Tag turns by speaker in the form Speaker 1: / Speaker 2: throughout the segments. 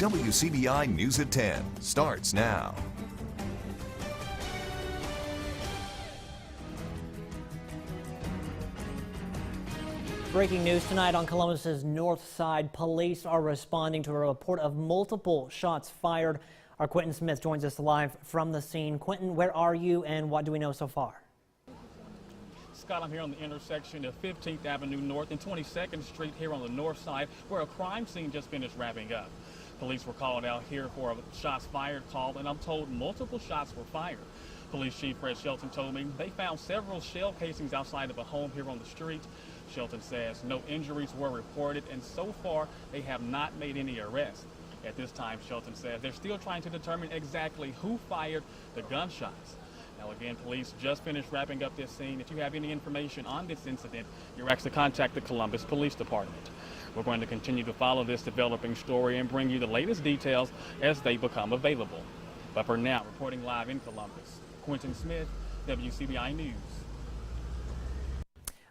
Speaker 1: WCBI News at 10 starts now.
Speaker 2: Breaking news tonight on Columbus's north side. Police are responding to a report of multiple shots fired. Our Quentin Smith joins us live from the scene. Quentin, where are you and what do we know so far?
Speaker 3: Scott, I'm here on the intersection of 15th Avenue North and 22nd Street here on the north side, where a crime scene just finished wrapping up. Police were called out here for a shots fired call, and I'm told multiple shots were fired. Police Chief Fred Shelton told me they found several shell casings outside of a home here on the street. Shelton says no injuries were reported, and so far they have not made any arrests. At this time, Shelton says they're still trying to determine exactly who fired the gunshots. Now again, police just finished wrapping up this scene. If you have any information on this incident, you're asked to contact the Columbus Police Department. We're going to continue to follow this developing story and bring you the latest details as they become available. But for now, reporting live in Columbus, Quentin Smith, WCBI News.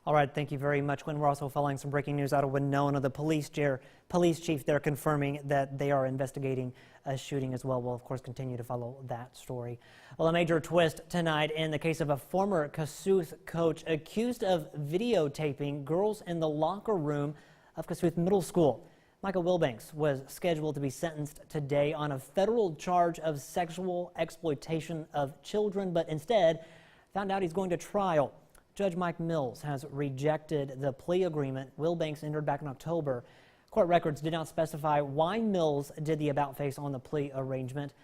Speaker 2: All right, thank you very much, Quentin. We're also following some breaking news out of Winona. The police chief there confirming that they are investigating a shooting as well. We'll, of course, continue to follow that story. Well, a major twist tonight in the case of a former Kossuth coach accused of videotaping girls in the locker room of Kossuth Middle School. Michael Wilbanks was scheduled to be sentenced today on a federal charge of sexual exploitation of children, but instead found out he's going to trial. Judge Mike Mills has rejected the plea agreement Wilbanks entered back in October. Court records did not specify why Mills did the about-face on the plea arrangement.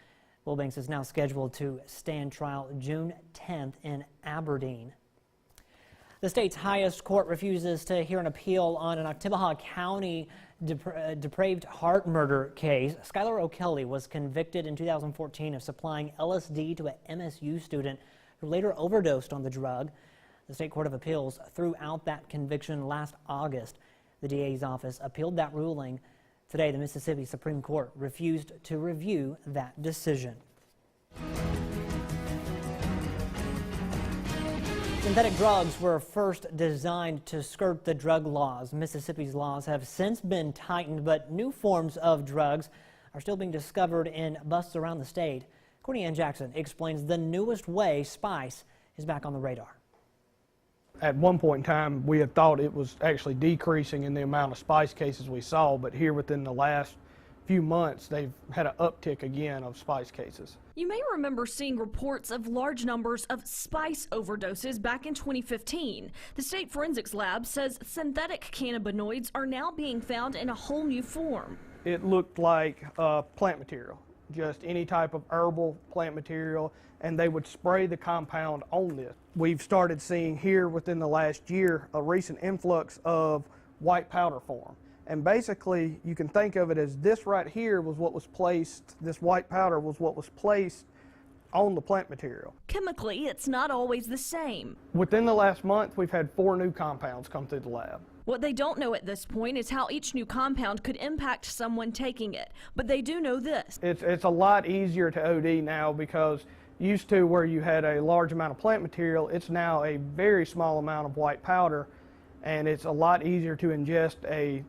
Speaker 2: Wilbanks is now scheduled to stand trial June 10th in Aberdeen. The state's highest court refuses to hear an appeal on an Oktibbeha County depraved heart murder case. Skylar O'Kelly was convicted in 2014 of supplying LSD to an MSU student who later overdosed on the drug. The State Court of Appeals threw out that conviction last August. The DA's office appealed that ruling. Today, the Mississippi Supreme Court refused to review that decision. Synthetic drugs were first designed to skirt the drug laws. Mississippi's laws have since been tightened, but new forms of drugs are still being discovered in busts around the state. Courtney Ann Jackson explains the newest way spice is back on the radar.
Speaker 4: At one point in time, we had thought it was actually decreasing in the amount of spice cases we saw, but here within the last few months, they've had an uptick again of spice cases.
Speaker 5: You may remember seeing reports of large numbers of spice overdoses back in 2015. The state forensics lab says synthetic cannabinoids are now being found in a whole new form.
Speaker 4: It looked like plant material, just any type of herbal plant material, and they would spray the compound on this. We've started seeing here within the last year a recent influx of white powder form. And basically, you can think of it as this right here was what was placed, this white powder was what was placed on the plant material.
Speaker 5: Chemically, it's not always the same.
Speaker 4: Within the last month, we've had 4 new compounds come through the lab.
Speaker 5: What they don't know at this point is how each new compound could impact someone taking it. But they do know this.
Speaker 4: It's a lot easier to OD now because used to where you had a large amount of plant material, it's now a very small amount of white powder, and it's a lot easier to ingest a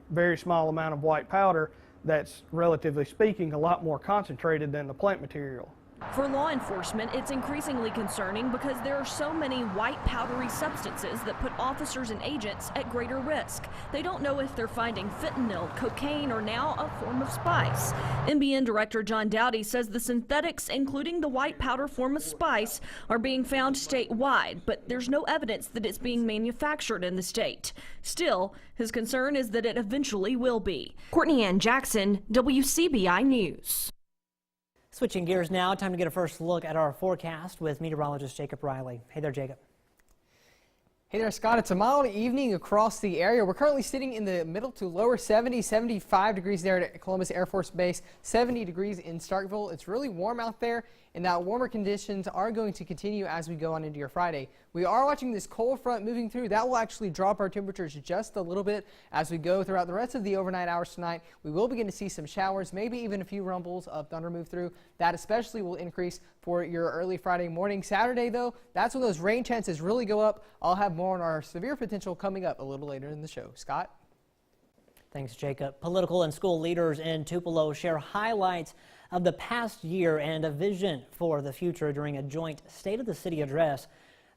Speaker 4: very small amount of white powder that's, relatively speaking, a lot more concentrated than the plant material.
Speaker 5: For law enforcement, it's increasingly concerning because there are so many white powdery substances that put officers and agents at greater risk. They don't know if they're finding fentanyl, cocaine, or now a form of spice. NBN Director John Dowdy says the synthetics, including the white powder form of spice, are being found statewide, but there's no evidence that it's being manufactured in the state. Still, his concern is that it eventually will be. Courtney Ann Jackson, WCBI News.
Speaker 2: Switching gears now, time to get a first look at our forecast with meteorologist Jacob Riley. Hey there, Jacob.
Speaker 6: Hey there, Scott. It's a mild evening across the area. We're currently sitting in the middle to lower 70s, 75 degrees there at Columbus Air Force Base, 70 degrees in Starkville. It's really warm out there, and that warmer conditions are going to continue as we go on into your Friday. We are watching this cold front moving through. That will actually drop our temperatures just a little bit as we go throughout the rest of the overnight hours tonight. We will begin to see some showers, maybe even a few rumbles of thunder move through. That especially will increase for your early Friday morning. Saturday, though, that's when those rain chances really go up. I'll have more on our severe potential coming up a little later in the show. Scott?
Speaker 2: Thanks, Jacob. Political and school leaders in Tupelo share highlights of the past year and a vision for the future during a joint State of the City address.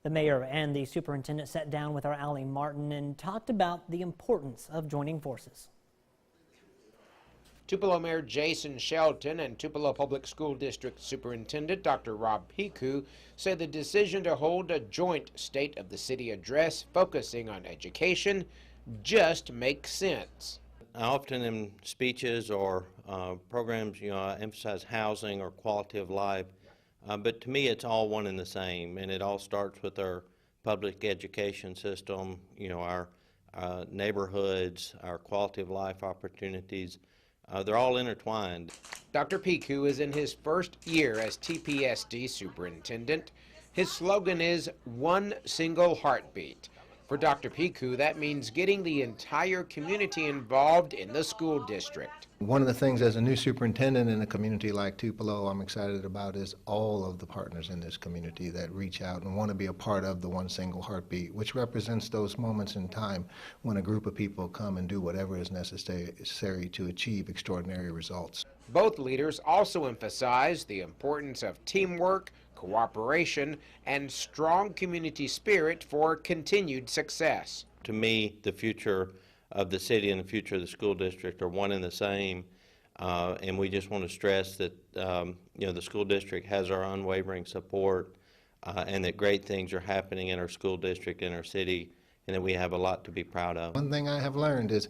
Speaker 2: The mayor and the superintendent sat down with our Allie Martin and talked about the importance of joining forces.
Speaker 7: Tupelo Mayor Jason Shelton and Tupelo Public School District Superintendent Dr. Rob Piku said the decision to hold a joint State of the City address focusing on education just makes sense.
Speaker 8: I often in speeches or programs, I emphasize housing or quality of life, but to me it's all one and the same, and it all starts with our public education system, our neighborhoods, our quality of life opportunities. They're all intertwined.
Speaker 7: Dr. Piku is in his first year as TPSD superintendent. His slogan is "One Single Heartbeat." For Dr. Piku, that means getting the entire community involved in the school district.
Speaker 9: One of the things as a new superintendent in a community like Tupelo I'm excited about is all of the partners in this community that reach out and want to be a part of the One Single Heartbeat, which represents those moments in time when a group of people come and do whatever is necessary to achieve extraordinary results.
Speaker 7: Both leaders also emphasize the importance of teamwork, cooperation, and strong community spirit for continued success.
Speaker 8: To me, the future of the city and the future of the school district are one and the same, and we just want to stress that the school district has our unwavering support, and that great things are happening in our school district, in our city, and that we have a lot to be proud of.
Speaker 9: One thing I have learned is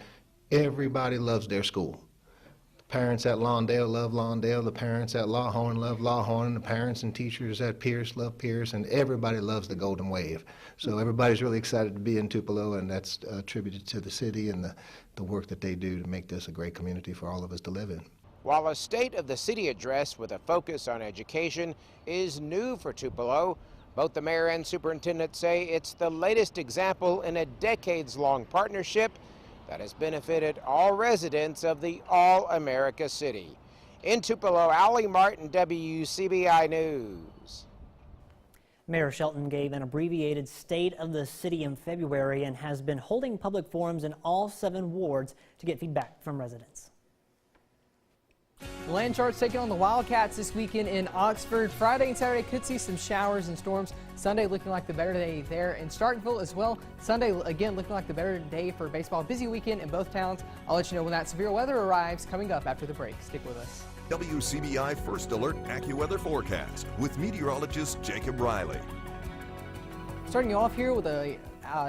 Speaker 9: everybody loves their school. Parents at Lawndale love Lawndale, the parents at Lawhorn love Lawhorn, the parents and teachers at Pierce love Pierce, and everybody loves the Golden Wave. So everybody's really excited to be in Tupelo, and that's attributed to the city and the work that they do to make this a great community for all of us to live in.
Speaker 7: While a State of the City address with a focus on education is new for Tupelo, both the mayor and superintendent say it's the latest example in a decades-long partnership that has benefited all residents of the All-America City. In Tupelo, Allie Martin, WCBI News.
Speaker 2: Mayor Shelton gave an abbreviated State of the City in February and has been holding public forums in all 7 wards to get feedback from residents.
Speaker 6: The Land Sharks taking on the Wildcats this weekend in Oxford. Friday and Saturday could see some showers and storms. Sunday looking like the better day there in Starkville as well. Sunday again looking like the better day for baseball. Busy weekend in both towns. I'll let you know when that severe weather arrives coming up after the break. Stick with us.
Speaker 1: WCBI First Alert AccuWeather Forecast with meteorologist Jacob Riley.
Speaker 6: Starting you off here with a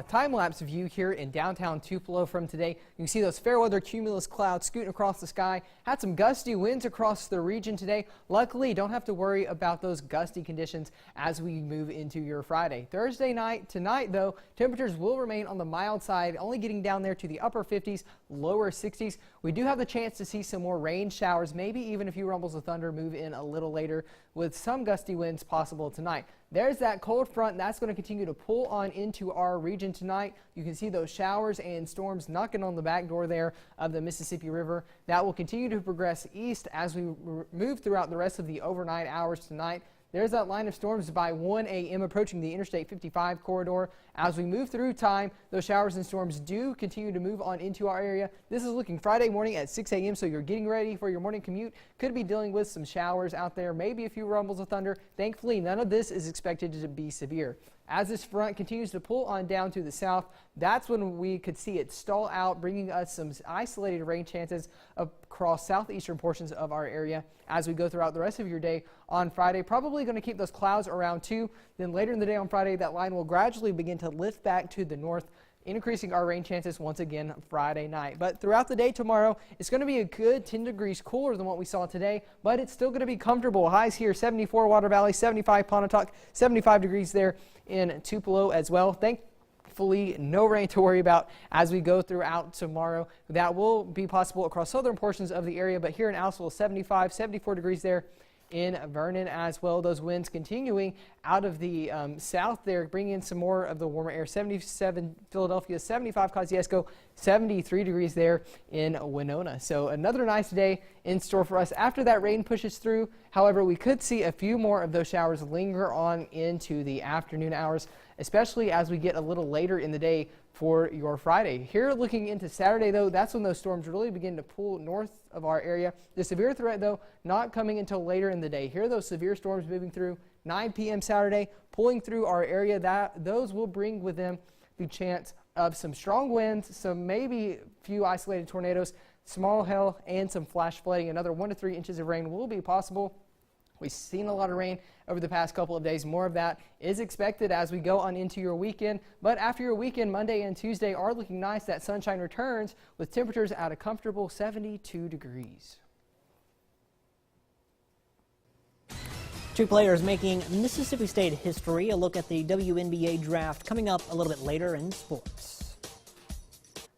Speaker 6: time-lapse view here in downtown Tupelo from today. You can see those fair weather cumulus clouds scooting across the sky. Had some gusty winds across the region today. Luckily, don't have to worry about those gusty conditions as we move into your Friday. Thursday night, tonight though, temperatures will remain on the mild side, only getting down there to the upper 50s, lower 60s. We do have the chance to see some more rain showers, maybe even a few rumbles of thunder move in a little later with some gusty winds possible tonight. There's that cold front that's going to continue to pull on into our region tonight. You can see those showers and storms knocking on the back door there of the Mississippi River. That will continue to progress east as we move throughout the rest of the overnight hours tonight. There's that line of storms by 1 a.m. approaching the Interstate 55 corridor. As we move through time, those showers and storms do continue to move on into our area. This is looking Friday morning at 6 a.m., so you're getting ready for your morning commute. Could be dealing with some showers out there, maybe a few rumbles of thunder. Thankfully, none of this is expected to be severe. As this front continues to pull on down to the south, that's when we could see it stall out, bringing us some isolated rain chances across southeastern portions of our area as we go throughout the rest of your day on Friday. Probably going to keep those clouds around too. Then later in the day on Friday, that line will gradually begin to lift back to the north, increasing our rain chances once again Friday night. But throughout the day tomorrow, it's going to be a good 10 degrees cooler than what we saw today, but it's still going to be comfortable. Highs here, 74 Water Valley, 75 Pontotoc, 75 degrees there in Tupelo as well. Thankfully, no rain to worry about as we go throughout tomorrow. That will be possible across southern portions of the area, but here in Aliceville, 75, 74 degrees there in Vernon as well. Those winds continuing out of the south there, bringing in some more of the warmer air. 77 Philadelphia, 75 Kosciuszko, 73 degrees there in Winona. So another nice day in store for us after that rain pushes through. However, we could see a few more of those showers linger on into the afternoon hours especially as we get a little later in the day for your Friday. Here looking into Saturday, though, that's when those storms really begin to pull north of our area. The severe threat, though, not coming until later in the day. Here are those severe storms moving through 9 p.m. Saturday, pulling through our area. Those will bring with them the chance of some strong winds, some maybe few isolated tornadoes, small hail, and some flash flooding. Another 1 to 3 inches of rain will be possible. We've seen a lot of rain over the past couple of days. More of that is expected as we go on into your weekend. But after your weekend, Monday and Tuesday are looking nice. That sunshine returns with temperatures at a comfortable 72 degrees.
Speaker 2: Two players making Mississippi State history. A look at the WNBA draft coming up a little bit later in sports.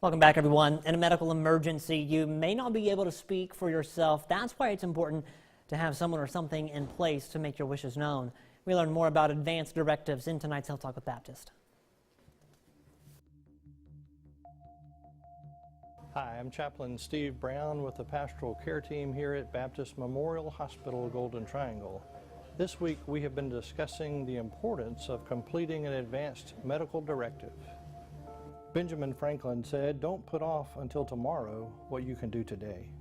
Speaker 2: Welcome back, everyone. In a medical emergency, you may not be able to speak for yourself. That's why it's important to have someone or something in place to make your wishes known. We learn more about advanced directives in tonight's Health Talk with Baptist.
Speaker 10: Hi, I'm Chaplain Steve Brown with the pastoral care team here at Baptist Memorial Hospital Golden Triangle. This week we have been discussing the importance of completing an advanced medical directive. Benjamin Franklin said, "Don't put off until tomorrow what you can do today."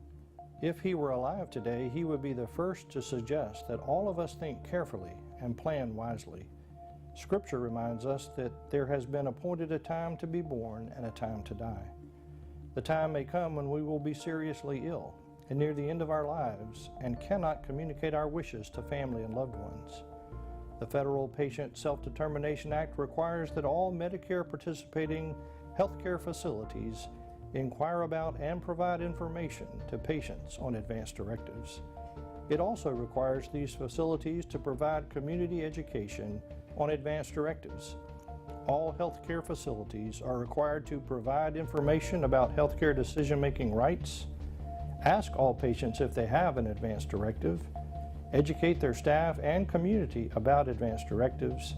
Speaker 10: If he were alive today, he would be the first to suggest that all of us think carefully and plan wisely. Scripture reminds us that there has been appointed a time to be born and a time to die. The time may come when we will be seriously ill and near the end of our lives and cannot communicate our wishes to family and loved ones. The Federal Patient Self-Determination Act requires that all Medicare participating healthcare facilities inquire about and provide information to patients on advance directives. It also requires these facilities to provide community education on advance directives. All healthcare facilities are required to provide information about healthcare decision-making rights, ask all patients if they have an advance directive, educate their staff and community about advance directives,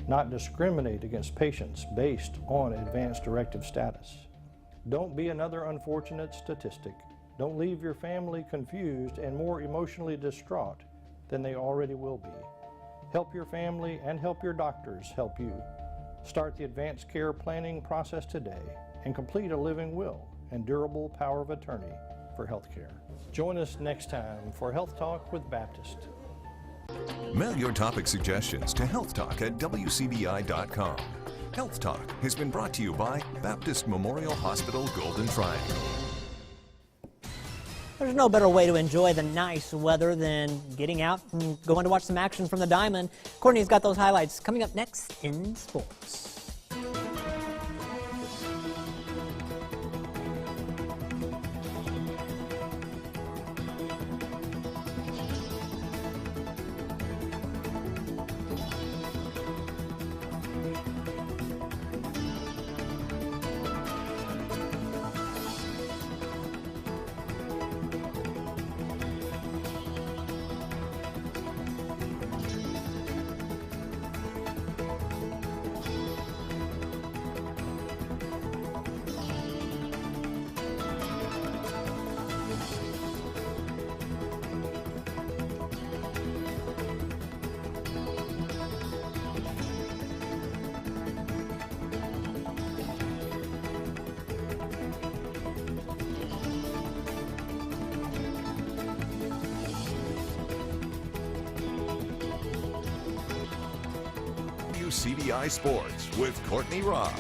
Speaker 10: not discriminate against patients based on advance directive status. Don't be another unfortunate statistic. Don't leave your family confused and more emotionally distraught than they already will be. Help your family and help your doctors help you. Start the advanced care planning process today and complete a living will and durable power of attorney for health care. Join us next time for Health Talk with Baptist.
Speaker 1: Mail your topic suggestions to healthtalk@wcbi.com. Health Talk has been brought to you by Baptist Memorial Hospital Golden Triangle.
Speaker 2: There's no better way to enjoy the nice weather than getting out and going to watch some action from the Diamond. Courtney's got those highlights coming up next in sports.
Speaker 1: WCBI Sports with Courtney Robb.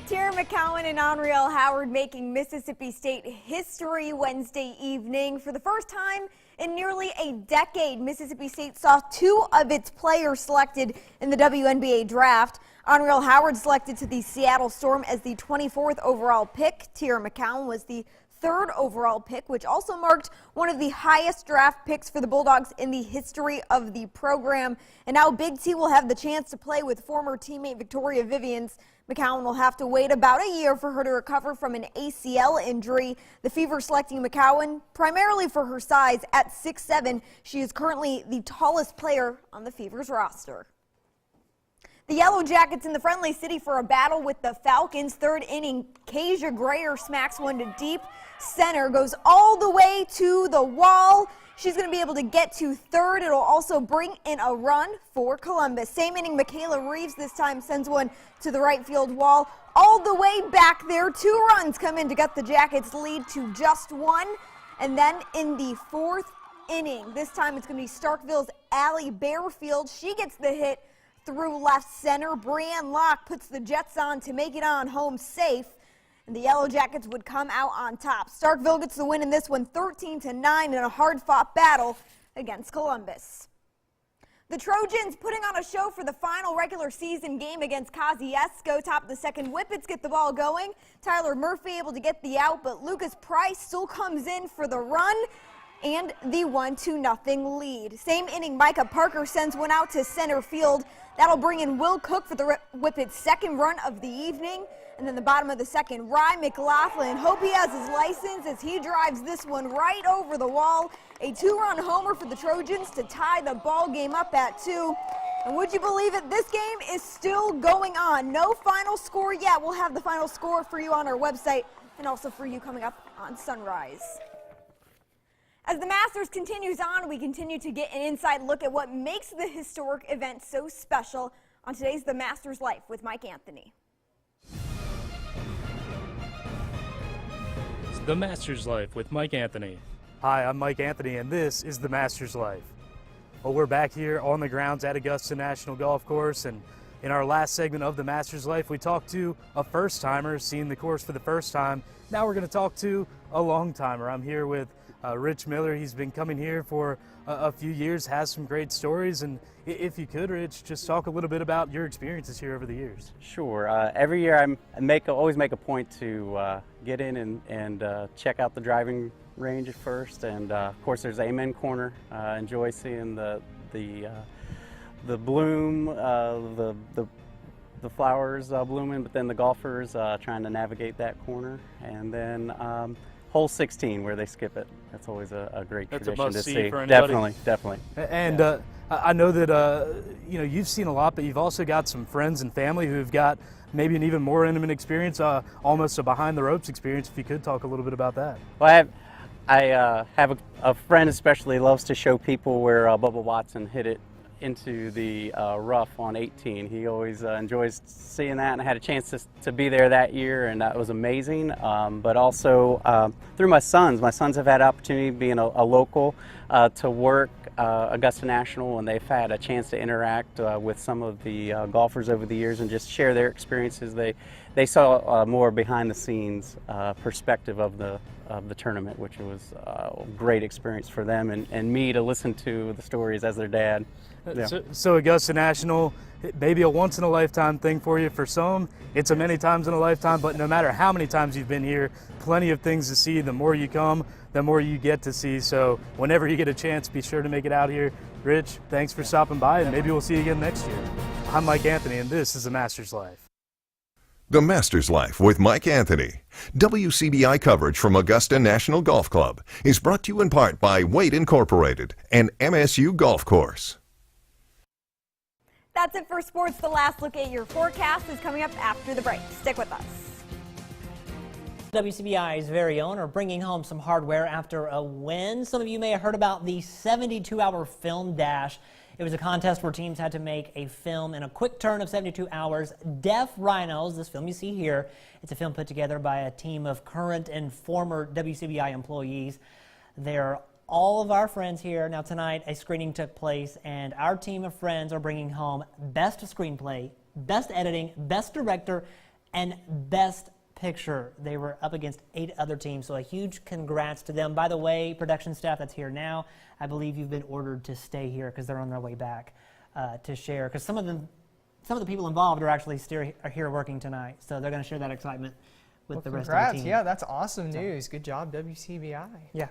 Speaker 11: Tara McCowan and Onreal Howard making Mississippi State history Wednesday evening. For the first time in nearly a decade, Mississippi State saw two of its players selected in the WNBA draft. Onreal Howard selected to the Seattle Storm as the 24th overall pick. Tara McCowan was the third overall pick, which also marked one of the highest draft picks for the Bulldogs in the history of the program. And now Big T will have the chance to play with former teammate Victoria Vivians. McCowan will have to wait about a year for her to recover from an ACL injury. The Fever selecting McCowan primarily for her size at 6'7". She is currently the tallest player on the Fever's roster. The Yellow Jackets in the friendly city for a battle with the Falcons. Third inning, Kasia Grayer smacks one to deep center, goes all the way to the wall. She's going to be able to get to third. It'll also bring in a run for Columbus. Same inning, Michaela Reeves this time sends one to the right field wall. All the way back there, 2 runs come in to get the Jackets lead to just 1. And then in the 4th inning, this time it's going to be Starkville's Allie Bearfield. She gets the hit through left center. Brianne Locke puts the Jets on to make it on home safe. And the Yellow Jackets would come out on top. Starkville gets the win in this one, 13-9 in a hard-fought battle against Columbus. The Trojans putting on a show for the final regular season game against Kosciuszko. Top of the second, Whippets get the ball going. Tyler Murphy able to get the out, but Lucas Price still comes in for the run and the 1-0 lead. Same inning, Micah Parker sends one out to center field. That'll bring in Will Cook for the Whippets' second run of the evening. And then the bottom of the second, Rye McLaughlin. Hope he has his license as he drives this one right over the wall. A 2-run homer for the Trojans to tie the ball game up at 2. And would you believe it, this game is still going on. No final score yet. We'll have the final score for you on our website and also for you coming up on Sunrise. As the Masters continues on, we continue to get an inside look at what makes the historic event so special on today's The Masters Life with Mike Anthony.
Speaker 12: The Masters Life with Mike Anthony.
Speaker 13: Hi, I'm Mike Anthony, and this is The Masters Life. Well, we're back here on the grounds at Augusta National Golf Course, and in our last segment of The Masters Life, we talked to a first-timer seeing the course for the first time. Now we're going to talk to a long-timer. I'm here with Rich Miller. He's been coming here for a few years, has some great stories, and if you could, Rich, just talk a little bit about your experiences here over the years.
Speaker 14: Sure. Every year I always make a point to get in and check out the driving range at first, and of course there's Amen Corner. Enjoy seeing the bloom, the flowers blooming, but then the golfers trying to navigate that corner, and then hole 16 where they skip it. That's always a great tradition to see.
Speaker 13: For anybody.
Speaker 14: Definitely.
Speaker 13: And yeah. I know that you've seen a lot, but you've also got some friends and family who've got maybe an even more intimate experience, almost a behind the ropes experience. If you could talk a little bit about that.
Speaker 14: Well, I have a friend especially loves to show people where Bubba Watson hit it into the rough on 18. He always enjoys seeing that, and I had a chance to be there that year, and that was amazing. But also through my sons have had opportunity being a local to work Augusta National, and they've had a chance to interact with some of the golfers over the years and just share their experiences. They saw more behind the scenes perspective of the tournament, which was a great experience for them and me to listen to the stories as their dad. Yeah.
Speaker 13: So Augusta National, maybe a once-in-a-lifetime thing for you. For some, it's a many times in a lifetime, but no matter how many times you've been here, plenty of things to see. The more you come, the more you get to see. So whenever you get a chance, be sure to make it out here. Rich, thanks for stopping by, and maybe we'll see you again next year. I'm Mike Anthony, and this is The Masters Life.
Speaker 1: The Masters Life with Mike Anthony. WCBI coverage from Augusta National Golf Club is brought to you in part by Wade Incorporated and MSU Golf Course.
Speaker 11: That's it for sports. The last look at your forecast is coming up after the break. Stick with us.
Speaker 2: WCBI's very own are bringing home some hardware after a win. Some of you may have heard about the 72-hour film dash. It was a contest where teams had to make a film in a quick turn of 72 hours. Deaf Rhinos, this film you see here, it's a film put together by a team of current and former WCBI employees. They're all of our friends here. Now tonight a screening took place, and our team of friends are bringing home Best Screenplay, Best Editing, Best Director, and Best Picture. They were up against 8 other teams, so a huge congrats to them. By the way, production staff that's here now, I believe you've been ordered to stay here because they're on their way back to share, because some of the people involved are actually are here working tonight, so they're going to share that excitement with the rest of the team.
Speaker 6: Yeah, that's awesome news. Good job, WCBI.
Speaker 2: Yeah,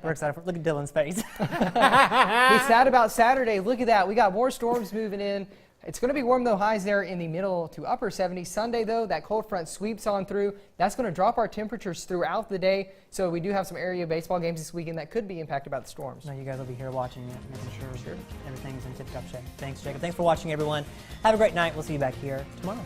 Speaker 2: we're excited. Look at Dylan's face.
Speaker 6: He's sad about Saturday. Look at that. We got more storms moving in. It's going to be warm, though, highs there in the middle to upper 70s. Sunday, though, that cold front sweeps on through. That's going to drop our temperatures throughout the day. So we do have some area baseball games this weekend that could be impacted by the storms.
Speaker 2: No, you guys will be here watching it, making sure everything's in tip-top shape. Thanks, Jacob. Thanks for watching, everyone. Have a great night. We'll see you back here tomorrow.